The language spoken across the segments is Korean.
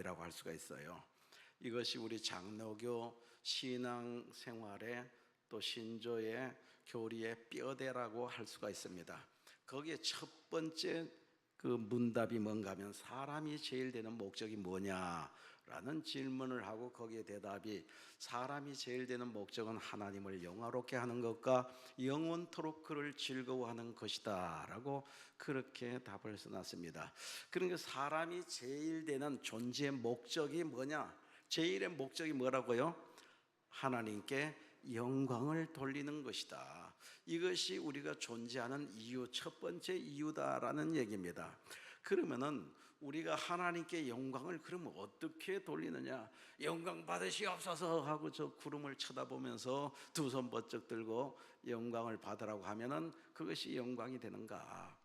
문답이라고 할 수가 있어요. 이것이 우리 장로교 신앙생활의 또 신조의 교리의 뼈대라고 할 수가 있습니다. 거기에 첫 번째 그 문답이 뭔가 하면 사람이 제일 되는 목적이 뭐냐라는 질문을 하고 거기에 대답이 사람이 제일 되는 목적은 하나님을 영화롭게 하는 것과 영원토록 그를 즐거워하는 것이다 라고 그렇게 답을 써놨습니다. 그러니까 사람이 제일 되는 존재의 목적이 뭐냐? 제일의 목적이 뭐라고요? 하나님께 영광을 돌리는 것이다. 이것이 우리가 존재하는 이유, 첫 번째 이유다라는 얘기입니다. 그러면은 우리가 하나님께 영광을 그러면 어떻게 돌리느냐? 영광 받으시옵소서 하고 저 구름을 쳐다보면서 두 손 번쩍 들고 영광을 받으라고 하면은 그것이 영광이 되는가?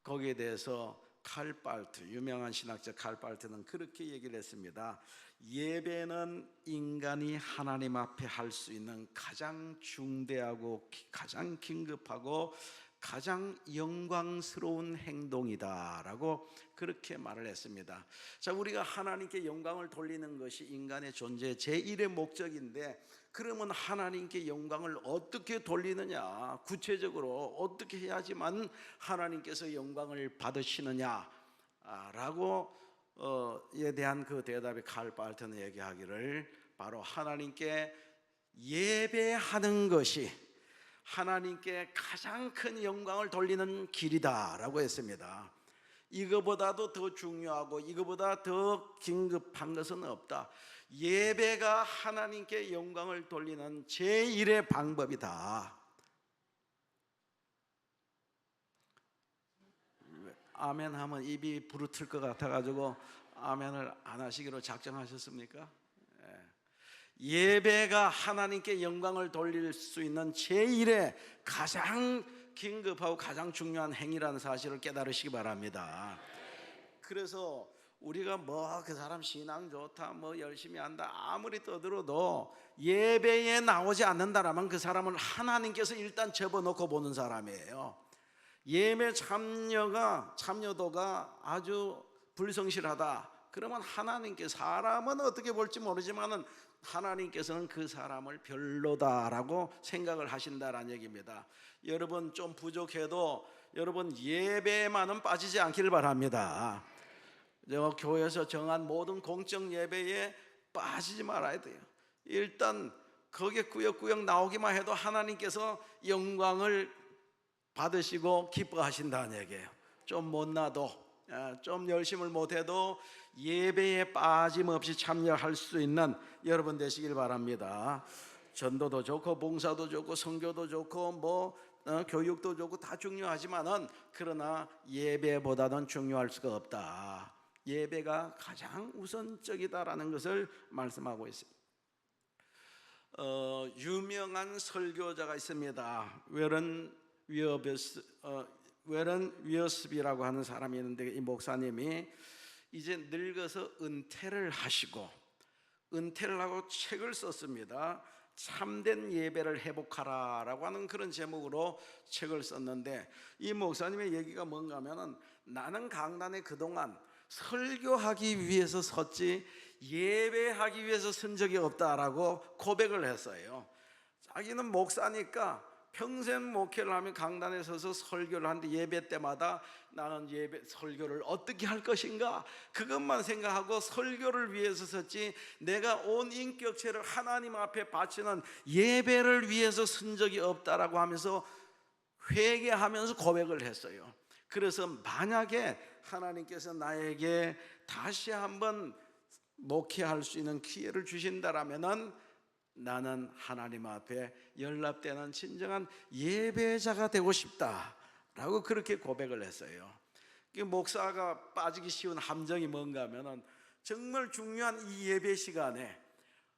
거기에 대해서 칼발트, 유명한 신학자 칼발트는 그렇게 얘기를 했습니다. 예배는 인간이 하나님 앞에 할 수 있는 가장 중대하고 가장 긴급하고 가장 영광스러운 행동이다 라고 그렇게 말을 했습니다. 자, 우리가 하나님께 영광을 돌리는 것이 인간의 존재의 제1의 목적인데, 그러면 하나님께 영광을 어떻게 돌리느냐, 구체적으로 어떻게 해야지만 하나님께서 영광을 받으시느냐 라고 에 대한 그 대답에 칼발트는 얘기하기를 바로 하나님께 예배하는 것이 하나님께 가장 큰 영광을 돌리는 길이다 라고 했습니다. 이거보다도 더 중요하고 이거보다 더 긴급한 것은 없다. 예배가 하나님께 영광을 돌리는 제1의 방법이다. 아멘 하면 입이 부르틀 것 같아가지고 아멘을 안 하시기로 작정하셨습니까? 예배가 하나님께 영광을 돌릴 수 있는 제1의 가장 긴급하고 가장 중요한 행위라는 사실을 깨달으시기 바랍니다. 그래서 우리가 뭐 그 사람 신앙 좋다, 뭐 열심히 한다 아무리 떠들어도 예배에 나오지 않는다라면 그 사람은 하나님께서 일단 접어놓고 보는 사람이에요. 예배 참여도가 아주 불성실하다 그러면 하나님께, 사람은 어떻게 볼지 모르지만은 하나님께서는 그 사람을 별로다라고 생각을 하신다라는 얘기입니다. 여러분 좀 부족해도 여러분 예배만은 빠지지 않기를 바랍니다. 교회에서 정한 모든 공적 예배에 빠지지 말아야 돼요. 일단 거기에 꾸역꾸역 나오기만 해도 하나님께서 영광을 받으시고 기뻐하신다는 얘기예요. 좀 못나도, 좀 열심을 못해도 예배에 빠짐없이 참여할 수 있는 여러분 되시길 바랍니다. 전도도 좋고 봉사도 좋고 선교도 좋고 뭐 교육도 좋고 다 중요하지만은 그러나 예배보다는 중요할 수가 없다. 예배가 가장 우선적이다라는 것을 말씀하고 있습니다. 유명한 설교자가 있습니다. 웨런 위어스비라고 하는 사람이 있는데, 이 목사님이 이제 늙어서 은퇴를 하시고 은퇴를 하고 책을 썼습니다. 참된 예배를 회복하라 라고 하는 그런 제목으로 책을 썼는데, 이 목사님의 얘기가 뭔가 하면은 나는 강단에 그동안 설교하기 위해서 섰지 예배하기 위해서 선 적이 없다라고 고백을 했어요. 자기는 목사니까 평생 목회를 하면 강단에 서서 설교를 하는데 예배 때마다 나는 예배 설교를 어떻게 할 것인가 그것만 생각하고 설교를 위해서 섰지 내가 온 인격체를 하나님 앞에 바치는 예배를 위해서 선 적이 없다라고 하면서 회개하면서 고백을 했어요. 그래서 만약에 하나님께서 나에게 다시 한번 목회할 수 있는 기회를 주신다라면은 나는 하나님 앞에 연락되는 진정한 예배자가 되고 싶다라고 그렇게 고백을 했어요. 목사가 빠지기 쉬운 함정이 뭔가 하면은 정말 중요한 이 예배 시간에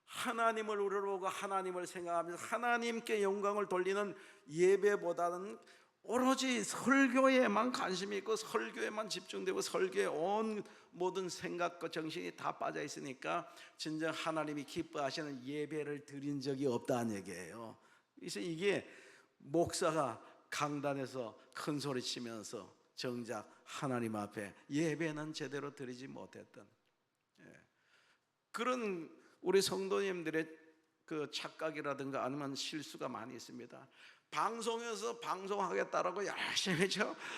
하나님을 우러러보고 하나님을 생각하면서 하나님께 영광을 돌리는 예배보다는 오로지 설교에만 관심이 있고 설교에만 집중되고 설교에 온 모든 생각과 정신이 다 빠져 있으니까 진정 하나님이 기뻐하시는 예배를 드린 적이 없다는 얘기예요. 그래서 이게 목사가 강단에서 큰 소리 치면서 정작 하나님 앞에 예배는 제대로 드리지 못했던, 그런 우리 성도님들의 그 착각이라든가 아니면 실수가 많이 있습니다. 방송에서 방송하겠다라고 열심히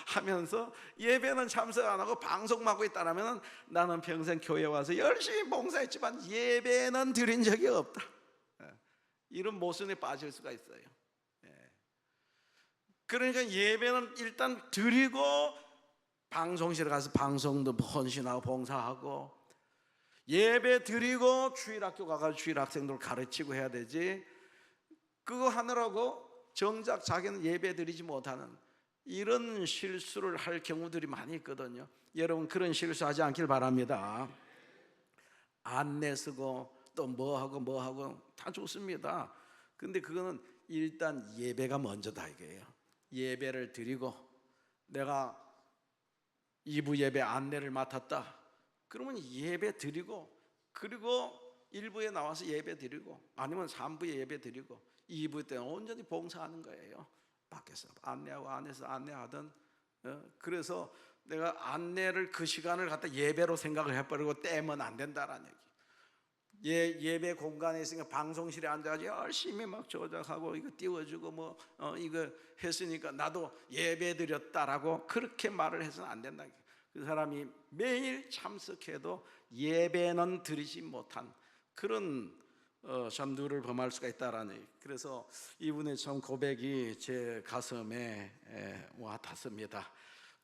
하면서 예배는 참석 안 하고 방송만 하고 있다라면 나는 평생 교회 와서 열심히 봉사했지만 예배는 드린 적이 없다, 이런 모순에 빠질 수가 있어요. 그러니까 예배는 일단 드리고 방송실에 가서 방송도 헌신하고 봉사하고, 예배 드리고 주일학교 가서 주일학생들 가르치고 해야 되지, 그거 하느라고 정작 자기는 예배 드리지 못하는 이런 실수를 할 경우들이 많이 있거든요. 여러분 그런 실수하지 않길 바랍니다. 안내 쓰고 또 뭐하고 다 좋습니다. 근데 그거는 일단 예배가 먼저다 이거예요. 예배를 드리고 내가 2부 예배 안내를 맡았다 그러면 예배 드리고, 그리고 1부에 나와서 예배 드리고 아니면 3부에 예배 드리고 2부 때는 온전히 봉사하는 거예요. 밖에서 안내하고 안에서 안내하든. 그래서 내가 안내를 그 시간을 갖다 예배로 생각을 해버리고 떼면 안 된다라는 얘기. 예배 공간에 있으니까 방송실에 앉아서 열심히 막 조작하고 이거 띄워주고 이거 했으니까 나도 예배 드렸다라고 그렇게 말을 해서는 안 된다. 그 사람이 매일 참석해도 예배는 드리지 못한 그런 잠들을 범할 수가 있다라는 얘기. 그래서 이분의 참 고백이 제 가슴에 와 닿습니다.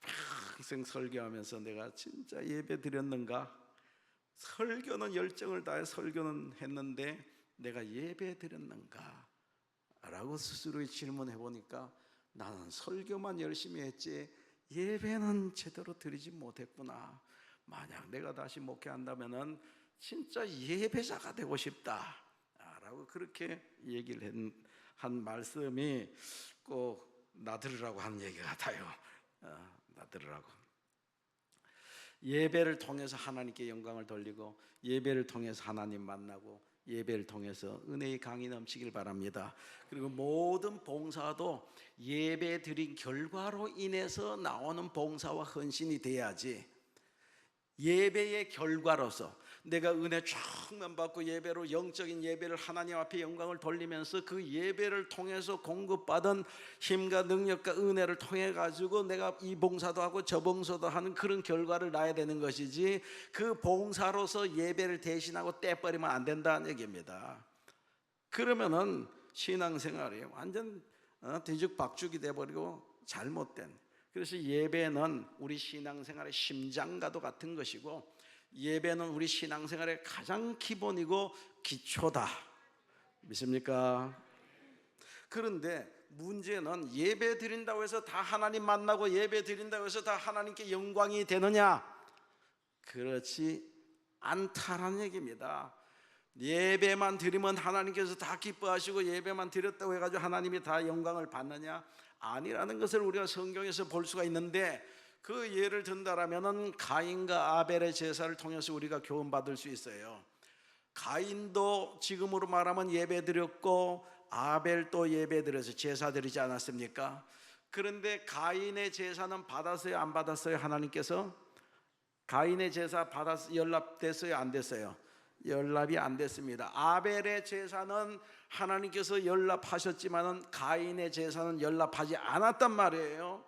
평생 설교하면서 내가 진짜 예배 드렸는가? 설교는 열정을 다해 설교는 했는데 내가 예배 드렸는가? 라고 스스로의 질문해 보니까 나는 설교만 열심히 했지 예배는 제대로 드리지 못했구나. 만약 내가 다시 목회한다면은 진짜 예배자가 되고 싶다 라고 그렇게 얘기를 한 말씀이 꼭 나들으라고 하는 얘기 같아요. 나들으라고. 예배를 통해서 하나님께 영광을 돌리고 예배를 통해서 하나님 만나고 예배를 통해서 은혜의 강이 넘치길 바랍니다. 그리고 모든 봉사도 예배 드린 결과로 인해서 나오는 봉사와 헌신이 돼야지, 예배의 결과로서 내가 은혜 충만 받고 예배로 영적인 예배를 하나님 앞에 영광을 돌리면서 그 예배를 통해서 공급받은 힘과 능력과 은혜를 통해 가지고 내가 이 봉사도 하고 저 봉사도 하는 그런 결과를 낳아야 되는 것이지, 그 봉사로서 예배를 대신하고 떼버리면 안 된다는 얘기입니다. 그러면은 신앙생활이 완전 뒤죽박죽이 돼버리고 잘못된. 그래서 예배는 우리 신앙생활의 심장과도 같은 것이고 예배는 우리 신앙생활의 가장 기본이고 기초다. 믿습니까? 그런데 문제는 예배 드린다고 해서 다 하나님 만나고 예배 드린다고 해서 다 하나님께 영광이 되느냐? 그렇지 않다라는 얘기입니다. 예배만 드리면 하나님께서 다 기뻐하시고 예배만 드렸다고 해가지고 하나님이 다 영광을 받느냐? 아니라는 것을 우리가 성경에서 볼 수가 있는데, 그 예를 든다라면은 가인과 아벨의 제사를 통해서 우리가 교훈받을 수 있어요. 가인도 지금으로 말하면 예배 드렸고 아벨도 예배 드려서 제사 드리지 않았습니까? 그런데 가인의 제사는 받았어요, 안 받았어요? 하나님께서 가인의 제사 받았 연락됐어요, 안 됐어요? 연락이 안 됐습니다. 아벨의 제사는 하나님께서 연락하셨지만은 가인의 제사는 연락하지 않았단 말이에요.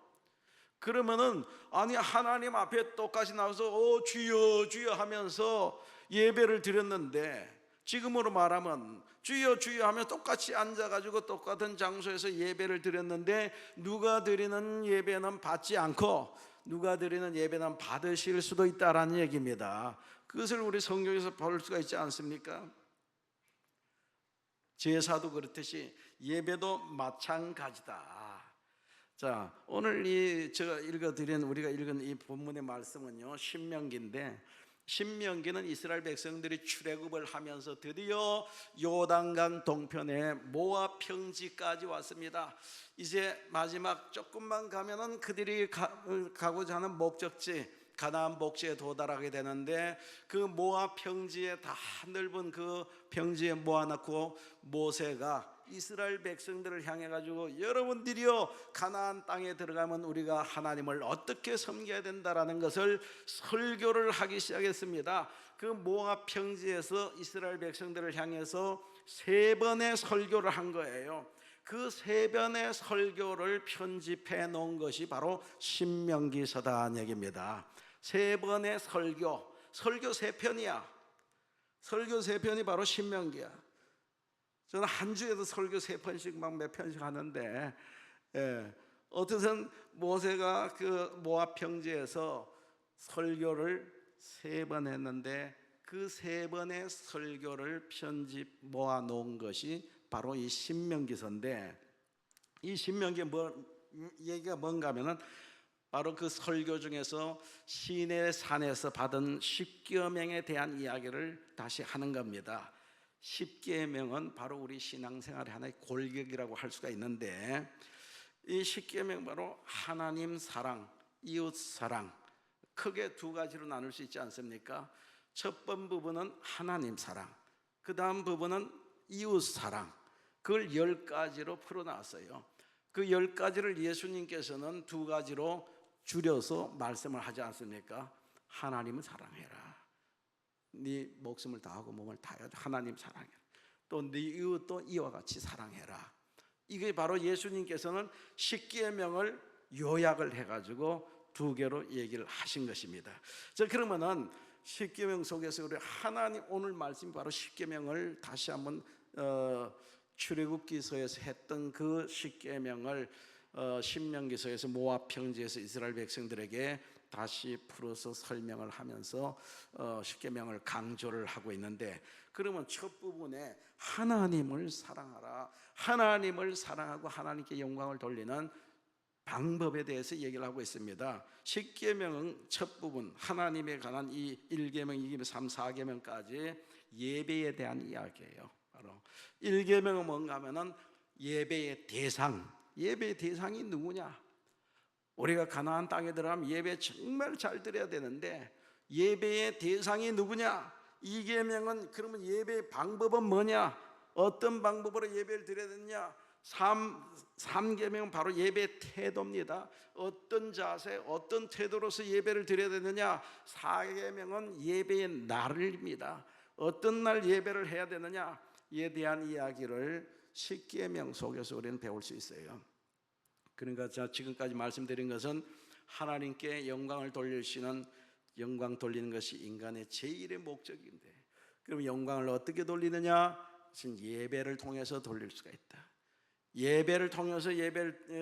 그러면은 아니 하나님 앞에 똑같이 나와서 주여 주여 하면서 예배를 드렸는데, 지금으로 말하면 주여 주여 하면 똑같이 앉아가지고 똑같은 장소에서 예배를 드렸는데 누가 드리는 예배는 받지 않고 누가 드리는 예배는 받으실 수도 있다라는 얘기입니다. 그것을 우리 성경에서 볼 수가 있지 않습니까? 제사도 그렇듯이 예배도 마찬가지다. 자, 오늘 제가 우리가 읽은 이 본문의 말씀은요, 신명기인데, 신명기는 이스라엘 백성들이 출애굽을 하면서 드디어 요단강 동편에 모압 평지까지 왔습니다. 이제 마지막 조금만 가면은 그들이 가고자 하는 목적지, 가나안 복지에 도달하게 되는데 그 모압 평지에 다 넓은 그 평지에 모아놓고 모세가 이스라엘 백성들을 향해 가지고 여러분들이요 가나안 땅에 들어가면 우리가 하나님을 어떻게 섬겨야 된다라는 것을 설교를 하기 시작했습니다. 그 모압 평지에서 이스라엘 백성들을 향해서 3번의 설교를 한 거예요. 그 3번의 설교를 편집해 놓은 것이 바로 신명기서다 얘기입니다. 3번의 설교 3편이야. 설교 3편이 바로 신명기야. 저는 한 주에도 설교 3편씩 막 몇 편씩 하는데, 어쨌든 모세가 그 모압 평지에서 설교를 3번 했는데 그 3번의 설교를 편집 모아 놓은 것이 바로 이 신명기서인데, 이 신명기에 얘기가 뭔가 하면은 바로 그 설교 중에서 시내 산에서 받은 십계명에 대한 이야기를 다시 하는 겁니다. 십계명은 바로 우리 신앙생활의 하나의 골격이라고 할 수가 있는데, 이 십계명 바로 하나님 사랑, 이웃 사랑, 크게 2가지로 나눌 수 있지 않습니까? 첫 번 부분은 하나님 사랑, 그 다음 부분은 이웃 사랑, 그걸 10가지로 풀어놨어요. 그 10가지를 예수님께서는 2가지로 줄여서 말씀을 하지 않습니까? 하나님은 사랑해라, 네 목숨을 다하고 몸을 다하여 하나님 사랑해라, 또 네 이웃도 이와 같이 사랑해라. 이게 바로 예수님께서는 십계명을 요약을 해가지고 2개로 얘기를 하신 것입니다. 자, 그러면은 십계명 속에서 우리 하나님, 오늘 말씀이 바로 십계명을 다시 한번 출애굽기서에서 했던 그 십계명을 신명기서에서 모압 평지에서 이스라엘 백성들에게 다시 풀어서 설명을 하면서 십계명을 강조를 하고 있는데, 그러면 첫 부분에 하나님을 사랑하라, 하나님을 사랑하고 하나님께 영광을 돌리는 방법에 대해서 얘기를 하고 있습니다. 십계명은 첫 부분 하나님에 관한 이 1계명, 2계명, 3, 4계명까지 예배에 대한 이야기예요. 바로 1계명은 뭔가 하면은 예배의 대상, 예배의 대상이 누구냐? 우리가 가나안 땅에 들어가면 예배 정말 잘 드려야 되는데 예배의 대상이 누구냐? 2계명은 그러면 예배의 방법은 뭐냐? 어떤 방법으로 예배를 드려야 되느냐? 3계명은 바로 예배의 태도입니다. 어떤 자세, 어떤 태도로서 예배를 드려야 되느냐? 4계명은 예배의 날입니다. 어떤 날 예배를 해야 되느냐에 대한 이야기를 10계명 속에서 우리는 배울 수 있어요. 그러니까 제가 지금까지 말씀드린 것은 하나님께 영광을 돌리시는, 영광 돌리는 것이 인간의 제1의 목적인데, 그럼 영광을 어떻게 돌리느냐? 예배를 통해서 돌릴 수가 있다. 예배를 통해서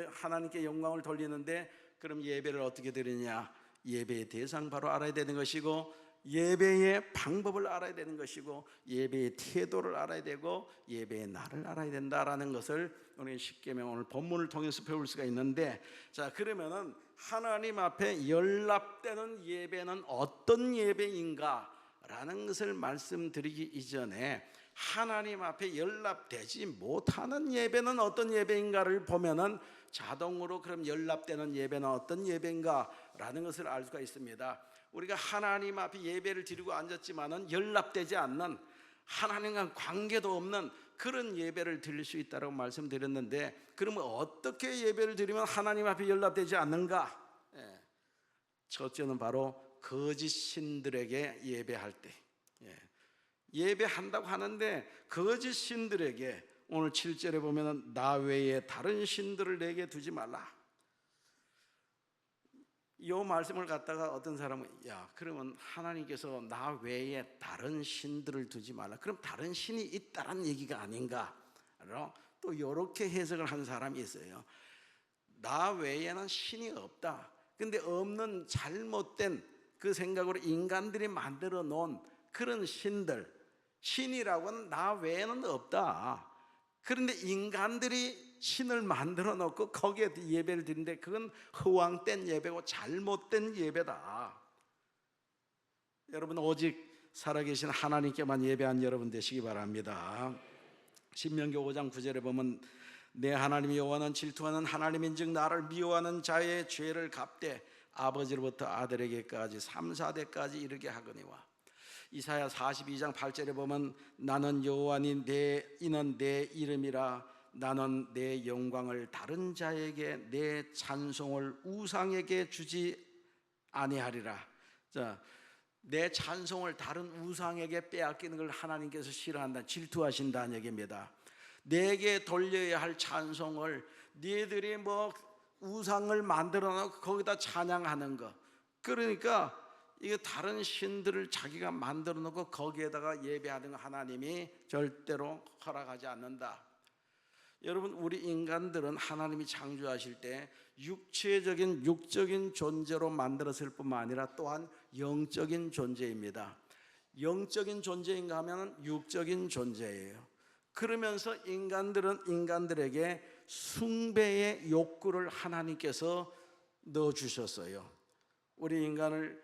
하나님께 영광을 돌리는데, 그럼 예배를 어떻게 드리냐? 예배의 대상 바로 알아야 되는 것이고, 예배의 방법을 알아야 되는 것이고, 예배의 태도를 알아야 되고, 예배의 날을 알아야 된다라는 것을 우리 십계명 오늘 본문을 통해서 배울 수가 있는데, 자, 그러면은 하나님 앞에 연락되는 예배는 어떤 예배인가 라는 것을 말씀드리기 이전에, 하나님 앞에 연락되지 못하는 예배는 어떤 예배인가를 보면은 자동으로 그럼 연락되는 예배는 어떤 예배인가 라는 것을 알 수가 있습니다. 우리가 하나님 앞에 예배를 드리고 앉았지만은 연락되지 않는, 하나님과 관계도 없는 그런 예배를 드릴 수 있다고 말씀드렸는데, 그러면 어떻게 예배를 드리면 하나님 앞에 연락되지 않는가? 첫째는 바로 거짓 신들에게 예배할 때, 예배한다고 하는데 거짓 신들에게, 오늘 7절에 보면 나 외에 다른 신들을 내게 두지 말라. 이 말씀을 갖다가 어떤 사람은, 야, 그러면 하나님께서 나 외에 다른 신들을 두지 말라, 그럼 다른 신이 있다는 얘기가 아닌가? 또 이렇게 해석을 한 사람이 있어요. 나 외에는 신이 없다. 근데 없는 잘못된 그 생각으로 인간들이 만들어 놓은 그런 신들, 신이라고는 나 외에는 없다. 그런데 인간들이 신을 만들어 놓고 거기에 예배를 드리는데 그건 허황된 예배고 잘못된 예배다. 여러분, 오직 살아계신 하나님께만 예배한 여러분 되시기 바랍니다. 신명기 5장 9절에 보면 내 하나님 여호와는 질투하는 하나님인즉 나를 미워하는 자의 죄를 갚되 아버지로부터 아들에게까지 3, 4대까지 이르게 하거니와. 이사야 42장 8절에 보면 나는 여호와니 이는 내 이름이라 나는 내 영광을 다른 자에게 내 찬송을 우상에게 주지 아니하리라. 자, 내 찬송을 다른 우상에게 빼앗기는 걸 하나님께서 싫어한다, 질투하신다는 얘기입니다. 내게 돌려야 할 찬송을 너희들이 뭐 우상을 만들어 놓고 거기다 찬양하는 거, 그러니까 이거 다른 신들을 자기가 만들어 놓고 거기에다가 예배하는 거 하나님이 절대로 허락하지 않는다. 여러분, 우리 인간들은 하나님이 창조하실 때 육적인 존재로 만들었을 뿐만 아니라 또한 영적인 존재입니다. 영적인 존재인가 하면 육적인 존재예요. 그러면서 인간들은 인간들에게 숭배의 욕구를 하나님께서 넣어주셨어요. 우리 인간을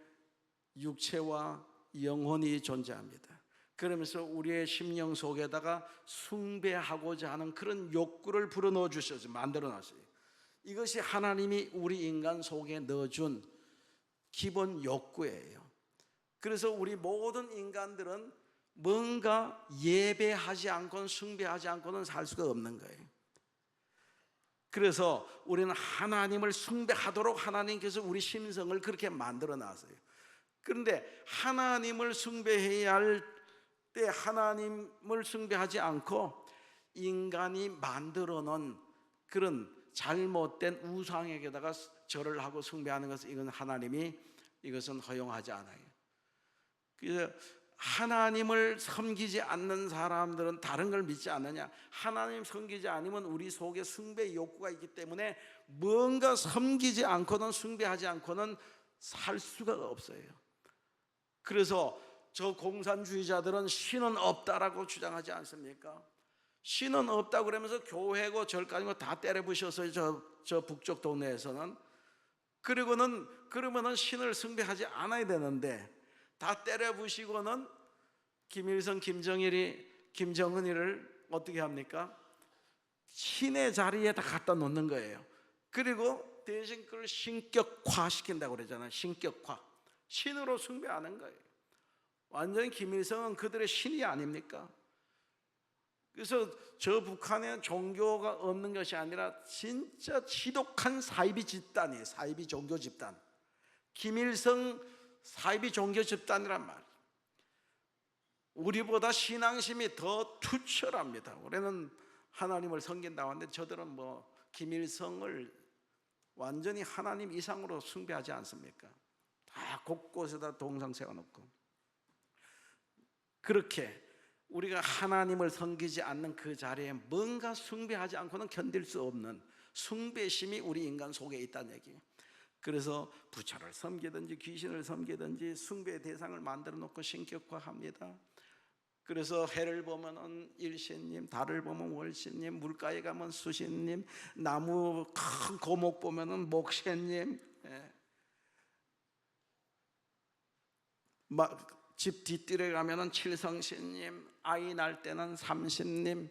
육체와 영혼이 존재합니다. 그러면서 우리의 심령 속에다가 숭배하고자 하는 그런 욕구를 불어넣어 주셨어요. 만들어 놨어요. 이것이 하나님이 우리 인간 속에 넣어준 기본 욕구예요. 그래서 우리 모든 인간들은 뭔가 예배하지 않고는, 숭배하지 않고는 살 수가 없는 거예요. 그래서 우리는 하나님을 숭배하도록 하나님께서 우리 심성을 그렇게 만들어 놨어요. 그런데 하나님을 숭배해야 할 때 하나님을 숭배하지 않고 인간이 만들어 놓은 그런 잘못된 우상에게다가 절을 하고 숭배하는 것은, 이건 하나님이 이것은 허용하지 않아요. 그래서 하나님을 섬기지 않는 사람들은 다른 걸 믿지 않느냐? 하나님 섬기지 않으면 우리 속에 숭배 욕구가 있기 때문에 뭔가 섬기지 않고는, 숭배하지 않고는 살 수가 없어요. 그래서 저 공산주의자들은 신은 없다라고 주장하지 않습니까? 신은 없다고 그러면서 교회고 절까지 다 때려 부셨어요. 저 북쪽 동네에서는. 그러면은 신을 숭배하지 않아야 되는데 다 때려 부시고는 김일성, 김정은이를 어떻게 합니까? 신의 자리에다 갖다 놓는 거예요. 그리고 대신 그걸 신격화 시킨다고 그러잖아요. 신격화. 신으로 숭배하는 거예요. 완전히 김일성은 그들의 신이 아닙니까? 그래서 저 북한에 종교가 없는 것이 아니라 진짜 지독한 사이비 집단이에요. 사이비 종교 집단. 김일성 사이비 종교 집단이란 말이에요. 우리보다 신앙심이 더 투철합니다. 우리는 하나님을 섬긴다고 하는데 저들은 뭐 김일성을 완전히 하나님 이상으로 숭배하지 않습니까? 다 곳곳에다 동상 세워놓고. 그렇게 우리가 하나님을 섬기지 않는 그 자리에 뭔가 숭배하지 않고는 견딜 수 없는 숭배심이 우리 인간 속에 있다는 얘기예요. 그래서 부처를 섬기든지 귀신을 섬기든지 숭배의 대상을 만들어 놓고 신격화합니다. 그래서 해를 보면 일신님, 달을 보면 월신님, 물가에 가면 수신님, 나무 큰 고목 보면 목신님, 집 뒷뜰에 가면 칠성신님, 아이 날 때는 삼신님,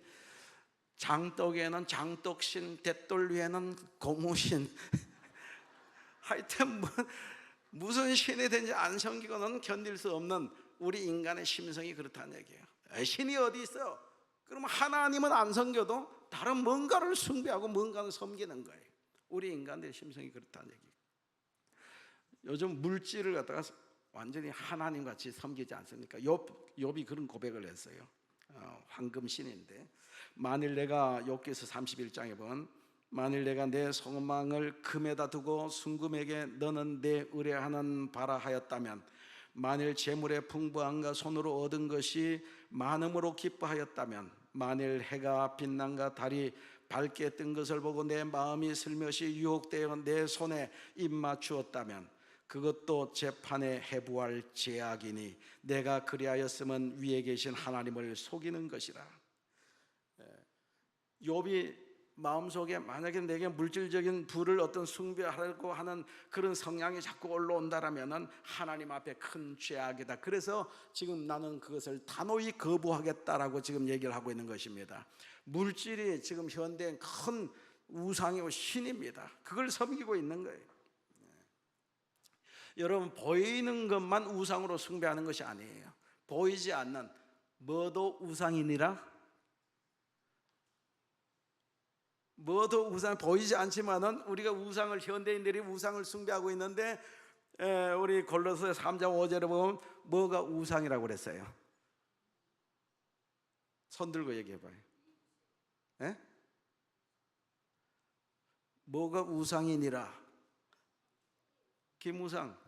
장독에는 장독신, 대돌 위에는 고무신. 하여튼 무슨 신이 된지 안 섬기고는 견딜 수 없는 우리 인간의 심성이 그렇다는 얘기예요. 신이 어디 있어? 그러면 하나님은 안 섬겨도 다른 뭔가를 숭배하고 뭔가를 섬기는 거예요. 우리 인간의 심성이 그렇다는 얘기예요. 요즘 물질을 갖다가 완전히 하나님같이 섬기지 않습니까? 욥이 그런 고백을 했어요. 황금신인데, 만일 내가 욥기서 31장에 보면, 만일 내가 내 소망을 금에다 두고 순금에게 너는 내 의뢰하는 바라 하였다면, 만일 재물의 풍부함과 손으로 얻은 것이 많음으로 기뻐하였다면, 만일 해가 빛남과 달이 밝게 뜬 것을 보고 내 마음이 슬며시 유혹되어 내 손에 입 맞추었다면 그것도 재판에 해부할 죄악이니 내가 그리하였으면 위에 계신 하나님을 속이는 것이라. 욥이 마음속에 만약에 내게 물질적인 부를 어떤 숭배하려고 하는 그런 성향이 자꾸 올라온다라면 하나님 앞에 큰 죄악이다. 그래서 지금 나는 그것을 단호히 거부하겠다라고 지금 얘기를 하고 있는 것입니다. 물질이 지금 현대엔 큰 우상이고 신입니다. 그걸 섬기고 있는 거예요. 여러분, 보이는 것만 우상으로 숭배하는 것이 아니에요. 보이지 않는 뭐도 우상이니라. 뭐도 우상, 보이지 않지만은 우리가 우상을, 현대인들이 우상을 숭배하고 있는데, 우리 골로새 3장 5절에 보면 뭐가 우상이라고 그랬어요? 손 들고 얘기해 봐요. 예? 뭐가 우상이니라? 김우상.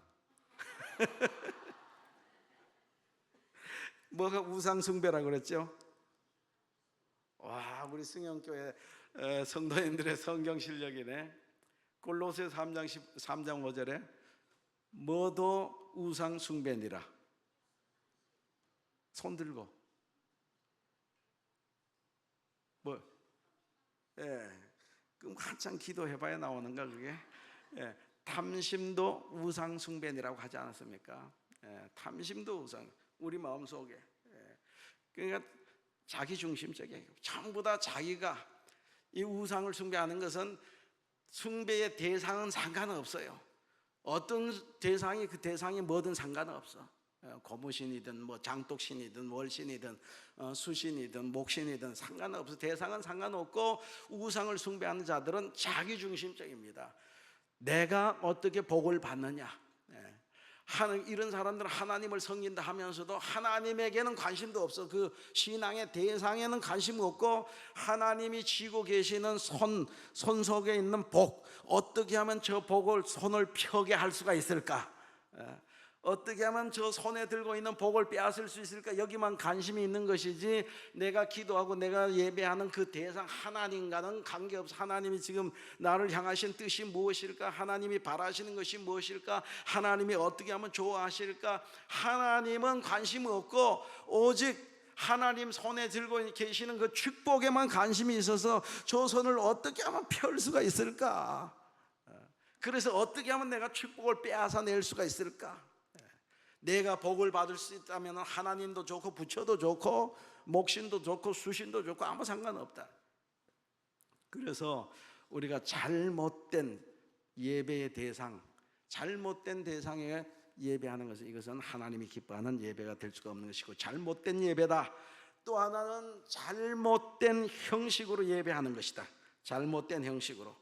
뭐가 우상 숭배라고 그랬죠? 와, 우리 승영교회 성도님들의 성경 실력이네. 골로새 3장 5절에 뭐도 우상 숭배니라. 손 들고 뭐, 그럼 한참 기도해봐야 나오는가 그게? 탐심도 우상 숭배니라고 하지 않았습니까? 탐심도 우상, 우리 마음속에. 그러니까 자기 중심적이에요. 전부 다 자기가. 이 우상을 숭배하는 것은 숭배의 대상은 상관없어요. 어떤 대상이, 그 대상이 뭐든 상관없어. 고무신이든 뭐 장독신이든 월신이든 수신이든 목신이든 상관없어. 대상은 상관없고, 우상을 숭배하는 자들은 자기 중심적입니다. 내가 어떻게 복을 받느냐. 이런 사람들은 하나님을 섬긴다 하면서도 하나님에게는 관심도 없어. 그 신앙의 대상에는 관심 없고, 하나님이 쥐고 계시는 손 속에 있는 복, 어떻게 하면 저 복을 손을 펴게 할 수가 있을까? 어떻게 하면 저 손에 들고 있는 복을 빼앗을 수 있을까? 여기만 관심이 있는 것이지, 내가 기도하고 내가 예배하는 그 대상 하나님과는 관계없어. 하나님이 지금 나를 향하신 뜻이 무엇일까? 하나님이 바라시는 것이 무엇일까? 하나님이 어떻게 하면 좋아하실까? 하나님은 관심이 없고, 오직 하나님 손에 들고 계시는 그 축복에만 관심이 있어서 저 손을 어떻게 하면 펼 수가 있을까? 그래서 어떻게 하면 내가 축복을 빼앗아 낼 수가 있을까? 내가 복을 받을 수 있다면 하나님도 좋고 부처도 좋고 목신도 좋고 수신도 좋고 아무 상관없다. 그래서 우리가 잘못된 예배의 대상, 잘못된 대상에 예배하는 것은, 이것은 하나님이 기뻐하는 예배가 될 수가 없는 것이고 잘못된 예배다. 또 하나는 잘못된 형식으로 예배하는 것이다. 잘못된 형식으로.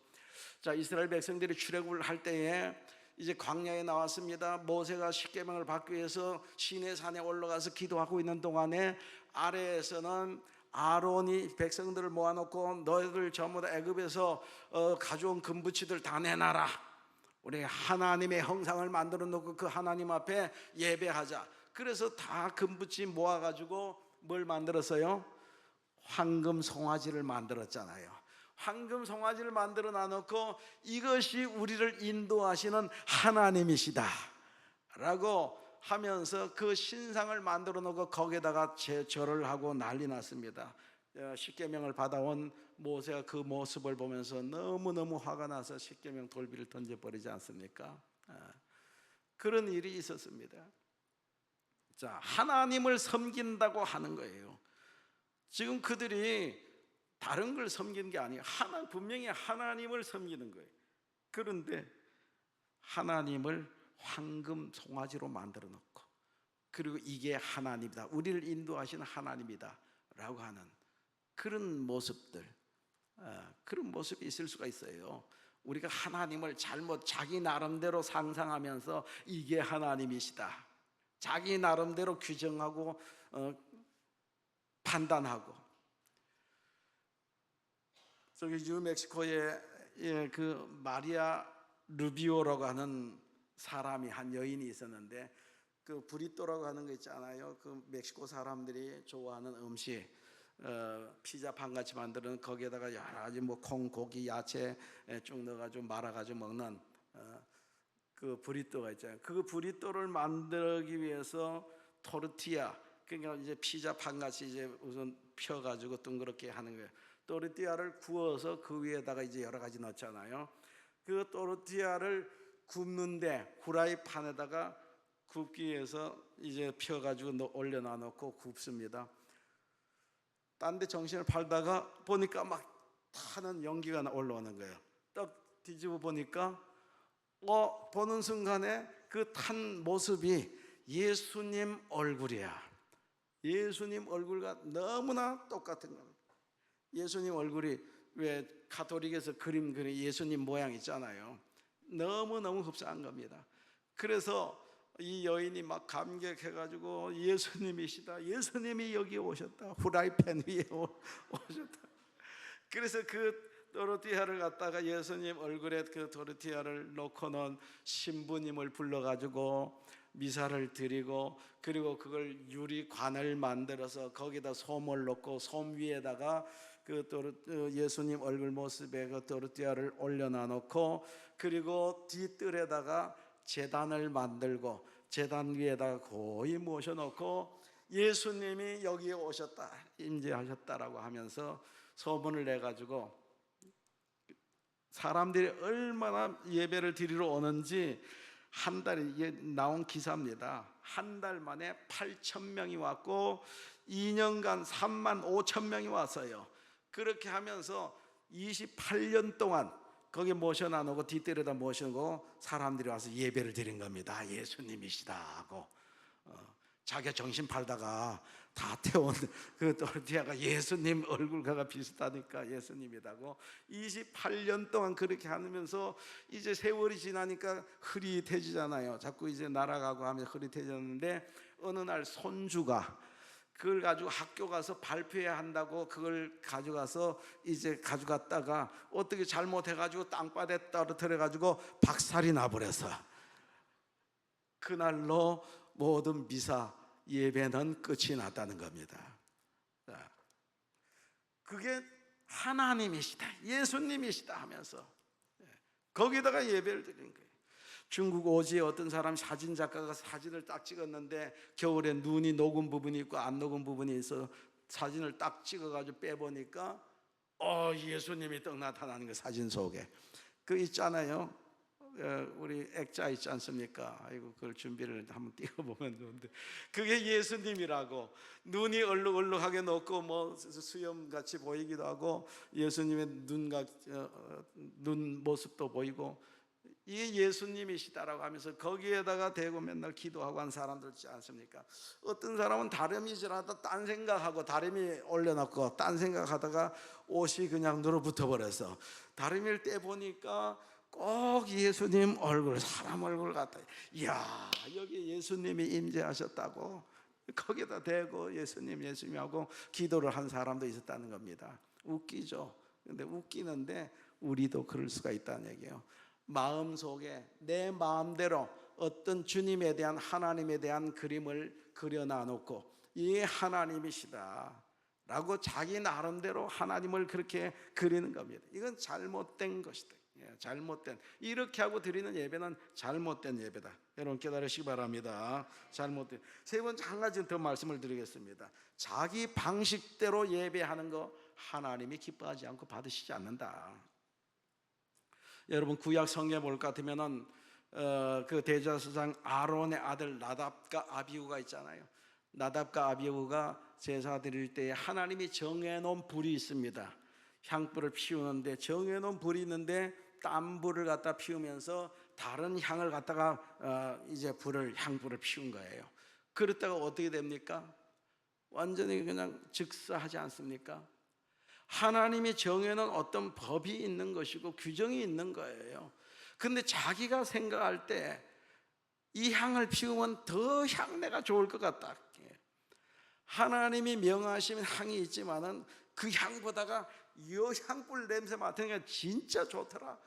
자, 이스라엘 백성들이 출애굽을 할 때에 이제 광야에 나왔습니다. 모세가 십계명을 받기 위해서 시내산에 올라가서 기도하고 있는 동안에 아래에서는 아론이 백성들을 모아놓고 너희들 전부 다 애굽에서 가져온 금부치들 다 내놔라. 우리 하나님의 형상을 만들어 놓고 그 하나님 앞에 예배하자. 그래서 다 금부치 모아가지고 뭘 만들었어요? 황금 송아지를 만들었잖아요. 황금 송아지를 만들어 놔놓고 이것이 우리를 인도하시는 하나님이시다 라고 하면서 그 신상을 만들어 놓고 거기에다가 절을 하고 난리 났습니다. 십계명을 받아온 모세가 그 모습을 보면서 너무너무 화가 나서 십계명 돌비를 던져버리지 않습니까? 그런 일이 있었습니다. 자, 하나님을 섬긴다고 하는 거예요. 지금 그들이 다른 걸 섬기는 게 아니에요. 분명히 하나님을 섬기는 거예요. 그런데 하나님을 황금 송아지로 만들어 놓고, 그리고 이게 하나님이다, 우리를 인도하시는 하나님이다 라고 하는 그런 모습들, 그런 모습이 있을 수가 있어요. 우리가 하나님을 자기 나름대로 상상하면서 이게 하나님이시다, 자기 나름대로 규정하고 판단하고. 저기 뉴멕시코에 그 마리아 루비오라고 하는 사람이, 한 여인이 있었는데, 그 브리또라고 하는 거 있잖아요. 그 멕시코 사람들이 좋아하는 음식, 피자판 같이 만드는, 거기에다가 여러 가지 뭐 콩, 고기, 야채 쭉 넣어가지고 말아가지고 먹는 그 브리또가 있잖아요. 그 브리또를 만들기 위해서 토르티아, 그러니까 이제 피자판 같이 이제 우선 펴가지고 동그랗게 하는 거예요. 토르티아를 구워서 그 위에다가 이제 여러 가지 넣잖아요. 그 토르티아를 굽는데 후라이팬에다가 굽기 위해서 이제 펴가지고 올려놔 놓고 굽습니다. 딴 데 정신을 팔다가 보니까 막 타는 연기가 올라오는 거예요. 딱 뒤집어 보니까 보는 순간에 그 탄 모습이 예수님 얼굴이야. 예수님 얼굴과 너무나 똑같은 겁니다. 예수님 얼굴이 왜 가톨릭에서 그림 그린 예수님 모양 있잖아요. 너무너무 흡사한 겁니다. 그래서 이 여인이 막 감격해가지고 예수님이시다, 예수님이 여기 오셨다, 후라이팬 위에 오셨다. 그래서 그 도르티아를 갖다가 예수님 얼굴에 그 도르티아를 놓고는 신부님을 불러가지고 미사를 드리고, 그리고 그걸 유리관을 만들어서 거기다 솜을 넣고 솜 위에다가 그 예수님 얼굴 모습에 그 도르티아를 올려놔 놓고, 그리고 뒤뜰에다가 제단을 만들고 제단 위에다가 고이 모셔놓고 예수님이 여기에 오셨다, 임재하셨다라고 하면서 소문을 내가지고 사람들이 얼마나 예배를 드리러 오는지, 한 달에 이게 나온 기사입니다. 한 달 만에 8,000명이 왔고 2년간 35,000명이 왔어요. 그렇게 하면서 28년 동안 거기 모셔놔놓고 뒷뜰에다 모셔놓고 사람들이 와서 예배를 드린 겁니다. 예수님이시다 하고. 자기가 정신 팔다가 다 태운 그 도르티아가 예수님 얼굴과 비슷하니까 예수님이라고 28년 동안 그렇게 하면서 이제 세월이 지나니까 흐릿해지잖아요. 자꾸 이제 날아가고 하면 흐릿해졌는데, 어느 날 손주가 그걸 가지고 학교 가서 발표해야 한다고 그걸 가져가서 이제 가져갔다가 어떻게 잘못해가지고 땅바닥에 떨어뜨려가지고 박살이 나버려서 그날로 모든 미사 예배는 끝이 났다는 겁니다. 그게 하나님이시다, 예수님이시다 하면서 거기다가 예배를 드린 거예요. 중국 오지에 어떤 사람 사진 작가가 사진을 딱 찍었는데 겨울에 눈이 녹은 부분이 있고 안 녹은 부분이 있어 사진을 딱 찍어가지고 빼보니까 예수님이 떡 나타나는 거, 사진 속에 그 있잖아요. 우리 액자 있지 않습니까? 아이고, 그걸 준비를 한번 띄워보면 좋은데, 그게 예수님이라고 눈이 얼룩얼룩하게 녹고 뭐 수염같이 보이기도 하고 예수님의 눈 모습도 보이고, 이게 예수님이시다라고 하면서 거기에다가 대고 맨날 기도하고 한 사람들 있지 않습니까? 어떤 사람은 다름이질하다 딴 생각하고 다름이 올려놓고 딴 생각하다가 옷이 그냥 늘어붙어 버려서 다름일 때 보니까 꼭 예수님 얼굴, 사람 얼굴 같아. 이야, 여기 예수님이 임재하셨다고 거기다 대고 예수님 하고 기도를 한 사람도 있었다는 겁니다. 웃기죠? 근데 웃기는데 우리도 그럴 수가 있다는 얘기예요. 마음속에 내 마음대로 어떤 주님에 대한, 하나님에 대한 그림을 그려놔 놓고 이게 하나님이시다 라고 자기 나름대로 하나님을 그렇게 그리는 겁니다. 이건 잘못된 것이다. 잘못된, 이렇게 하고 드리는 예배는 잘못된 예배다. 여러분 깨달으시기 바랍니다. 잘못된. 세 번째 한 가지 더 말씀을 드리겠습니다. 자기 방식대로 예배하는 거 하나님이 기뻐하지 않고 받으시지 않는다. 여러분 구약 성경에 볼 것 같으면은 그 대제사장 아론의 아들 나답과 아비후가 있잖아요. 나답과 아비후가 제사 드릴 때에 하나님이 정해놓은 불이 있습니다. 향불을 피우는데 정해놓은 불이 있는데 딴 불을 갖다 피우면서 다른 향을 갖다가 이제 향불을 피운 거예요. 그랬다가 어떻게 됩니까? 완전히 그냥 즉사하지 않습니까? 하나님이 정해놓은 어떤 법이 있는 것이고 규정이 있는 거예요. 근데 자기가 생각할 때 이 향을 피우면 더 향내가 좋을 것 같다. 하나님이 명하신 향이 있지만은 그 향보다가 이 향불 냄새 맡으니까 진짜 좋더라,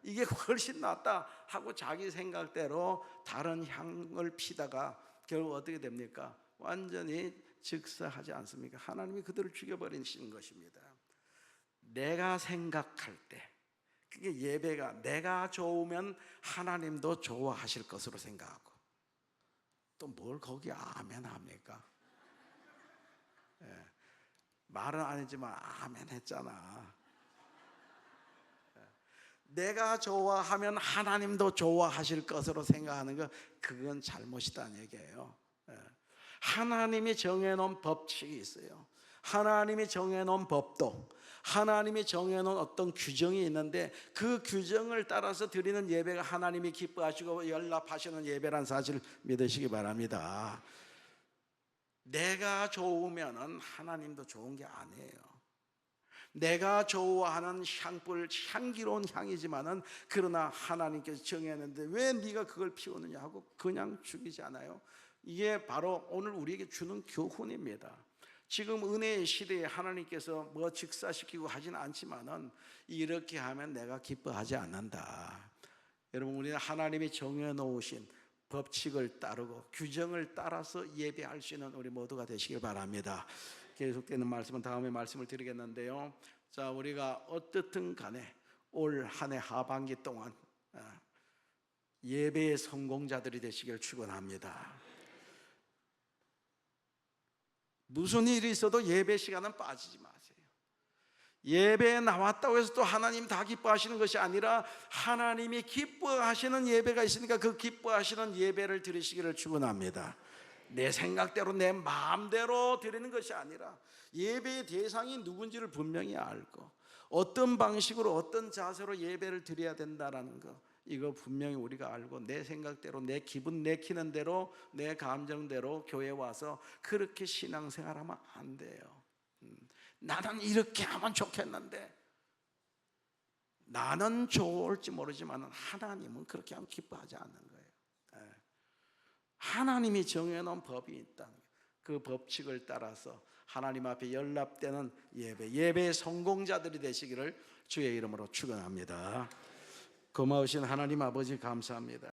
이게 훨씬 낫다 하고 자기 생각대로 다른 향을 피다가 결국 어떻게 됩니까? 완전히 즉사하지 않습니까? 하나님이 그들을 죽여버리시는 것입니다. 내가 생각할 때, 그게 예배가 내가 좋으면 하나님도 좋아하실 것으로 생각하고, 또 뭘 거기 아멘 합니까? 말은 안 했지만 아멘 했잖아. 내가 좋아하면 하나님도 좋아하실 것으로 생각하는 거, 그건 잘못이다는 얘기예요. 하나님이 정해놓은 법칙이 있어요. 하나님이 정해놓은 법도, 하나님이 정해놓은 어떤 규정이 있는데 그 규정을 따라서 드리는 예배가 하나님이 기뻐하시고 연락하시는 예배란 사실 믿으시기 바랍니다. 내가 좋으면은 하나님도 좋은 게 아니에요. 내가 좋아하는 향불, 향기로운 향이지만은 그러나 하나님께서 정했는데 왜 네가 그걸 피우느냐 하고 그냥 죽이지 않아요. 이게 바로 오늘 우리에게 주는 교훈입니다. 지금 은혜의 시대에 하나님께서 뭐 직사시키고 하진 않지만은 이렇게 하면 내가 기뻐하지 않는다. 여러분, 우리는 하나님이 정해놓으신 법칙을 따르고 규정을 따라서 예배할 수 있는 우리 모두가 되시길 바랍니다. 계속되는 말씀은 다음에 말씀을 드리겠는데요. 자, 우리가 어떻든 간에 올 한 해 하반기 동안 예배의 성공자들이 되시길 축원합니다. 무슨 일이 있어도 예배 시간은 빠지지 마세요. 예배에 나왔다고 해서 또 하나님 다 기뻐하시는 것이 아니라 하나님이 기뻐하시는 예배가 있으니까 그 기뻐하시는 예배를 드리시기를 축원합니다. 내 생각대로 내 마음대로 드리는 것이 아니라 예배의 대상이 누군지를 분명히 알고 어떤 방식으로 어떤 자세로 예배를 드려야 된다는 거, 이거 분명히 우리가 알고 내 생각대로 내 기분 내키는 대로 내 감정대로 교회 와서 그렇게 신앙생활하면 안 돼요. 나는 이렇게 하면 좋겠는데, 나는 좋을지 모르지만 하나님은 그렇게 하면 기뻐하지 않는 거예요. 하나님이 정해놓은 법이 있다. 그 법칙을 따라서 하나님 앞에 연락되는 예배의 성공자들이 되시기를 주의 이름으로 축원합니다. 고마우신 하나님 아버지 감사합니다.